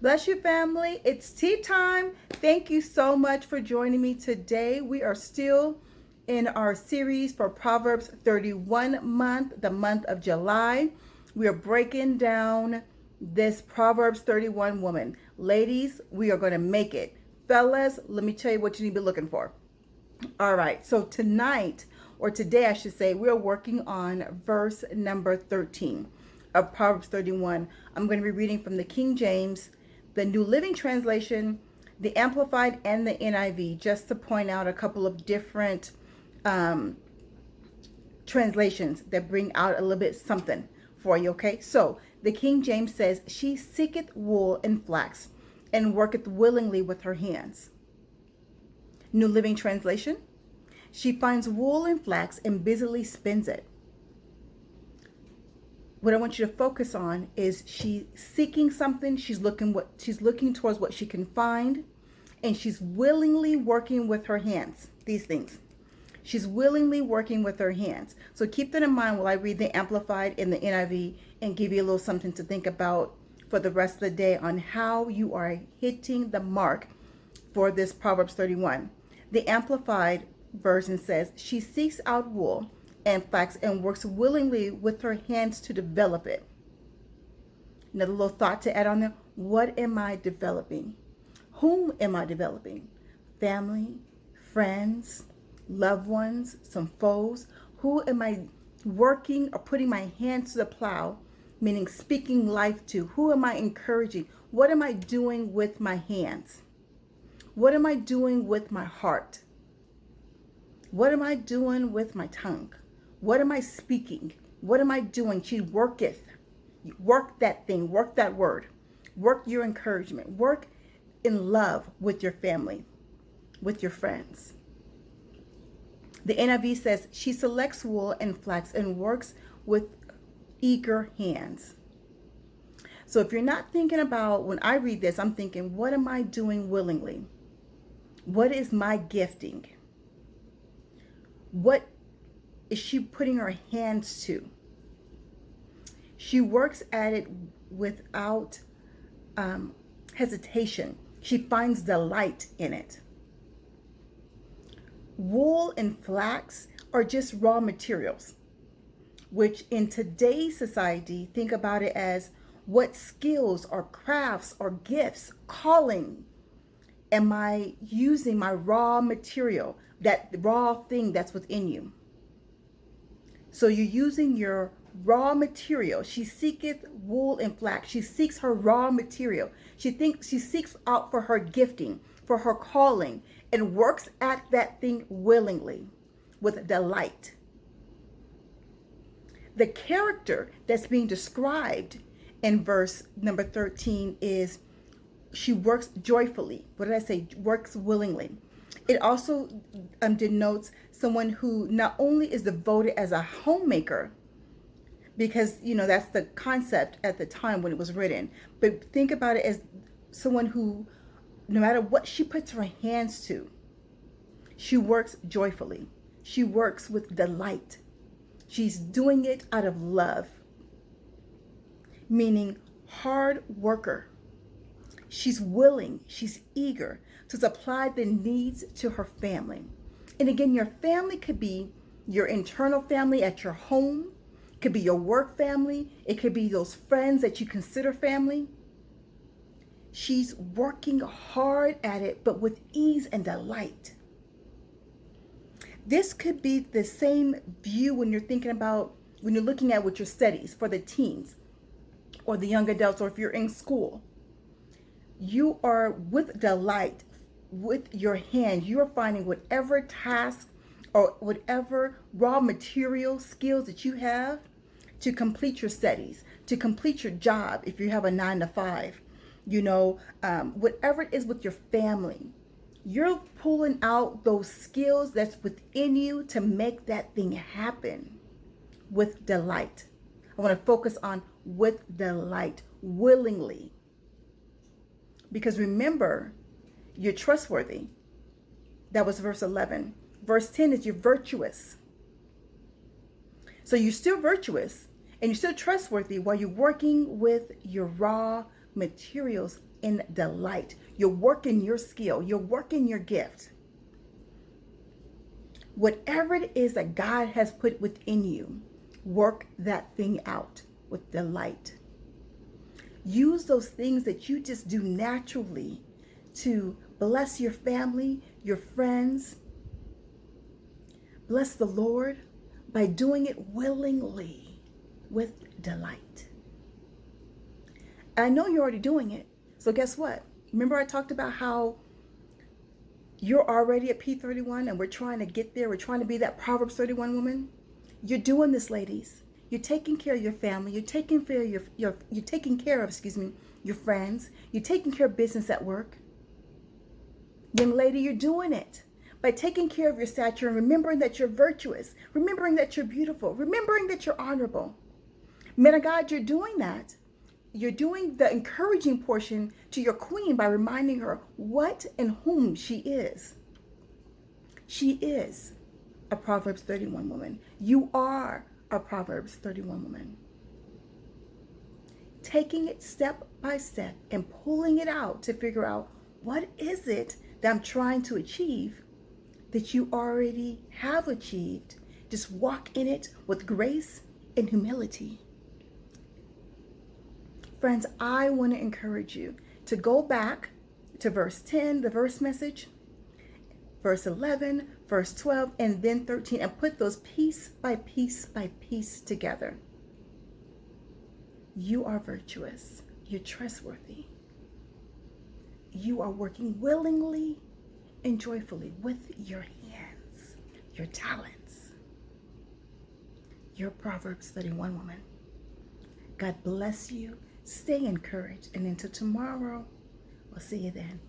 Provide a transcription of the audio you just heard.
Bless you, family. It's tea time. Thank you so much for joining me today. We are still in our series for Proverbs 31 month, the month of July. We are breaking down this Proverbs 31 woman. Ladies, we are going to make it. Fellas, let me tell you what you need to be looking for. All right, so tonight, or today I should say, we're working on verse number 13 of Proverbs 31. I'm going to be reading from the King James, the New Living Translation, the Amplified, and the NIV, just to point out a couple of different translations that bring out a little bit something for you, okay? So the King James says, "She seeketh wool and flax, and worketh willingly with her hands." New Living Translation, "She finds wool and flax and busily spins it." What I want you to focus on is she's seeking something. She's looking towards what she can find, and she's willingly working with her hands. These things. She's willingly working with her hands. So keep that in mind while I read the Amplified and the NIV and give you a little something to think about for the rest of the day on how you are hitting the mark for this Proverbs 31. The Amplified version says, "She seeks out wool and flax and works willingly with her hands to develop it." Another little thought to add on there. What am I developing? Whom am I developing? Family, friends, loved ones, some foes. Who am I working or putting my hands to the plow, meaning speaking life to? Who am I encouraging? What am I doing with my hands? What am I doing with my heart? What am I doing with my tongue? What am I speaking? What am I doing? She worketh. Work that thing. Work that word. Work your encouragement. Work in love with your family, with your friends. The NIV says, "She selects wool and flax and works with eager hands." So if you're not thinking about, when I read this, I'm thinking, what am I doing willingly? What is my gifting? What is she putting her hands to? She works at it without hesitation. She finds delight in it. Wool and flax are just raw materials, which in today's society, think about it as what skills or crafts or gifts, calling, am I using my raw material, that raw thing that's within you? So you're using your raw material. She seeketh wool and flax. She seeks her raw material. She seeks out for her gifting, for her calling, and works at that thing willingly, with delight. The character that's being described in verse number 13 is she works joyfully. What did I say? Works willingly. It also denotes someone who not only is devoted as a homemaker, because, that's the concept at the time when it was written, but think about it as someone who, no matter what she puts her hands to, she works joyfully. She works with delight. She's doing it out of love, meaning hard worker. She's willing, she's eager to supply the needs to her family. And again, your family could be your internal family at your home, it could be your work family, it could be those friends that you consider family. She's working hard at it, but with ease and delight. This could be the same view when you're looking at with your studies for the teens or the young adults, or if you're in school. You are with delight, with your hands, you're finding whatever task or whatever raw material skills that you have to complete your studies, to complete your job if you have a 9 to 5, whatever it is with your family. You're pulling out those skills that's within you to make that thing happen with delight. I want to focus on with delight, willingly. Because remember, you're trustworthy. That was verse 11. Verse 10 is you're virtuous. So you're still virtuous and you're still trustworthy while you're working with your raw materials in delight. You're working your skill. You're working your gift. Whatever it is that God has put within you, work that thing out with delight. Use those things that you just do naturally to bless your family, your friends. Bless the Lord by doing it willingly with delight. I know you're already doing it. So guess what? Remember I talked about how you're already at P31 and we're trying to get there. We're trying to be that Proverbs 31 woman. You're doing this, ladies. You're taking care of your family. You're taking care of you're taking care of, your friends. You're taking care of business at work. Young lady, you're doing it by taking care of your stature and remembering that you're virtuous, remembering that you're beautiful, remembering that you're honorable. Men of God, you're doing that. You're doing the encouraging portion to your queen by reminding her what and whom she is. She is a Proverbs 31 woman. You are a Proverbs 31 woman. Taking it step by step and pulling it out to figure out what is it that I'm trying to achieve that you already have achieved. Just walk in it with grace and humility. Friends, I want to encourage you to go back to verse 10, the verse message, verse 11, verse 12, and then 13, and put those piece by piece by piece together. You are virtuous. You're trustworthy. You are working willingly and joyfully with your hands, your talents. You're Proverbs 31 woman. God bless you. Stay encouraged. And until tomorrow, we'll see you then.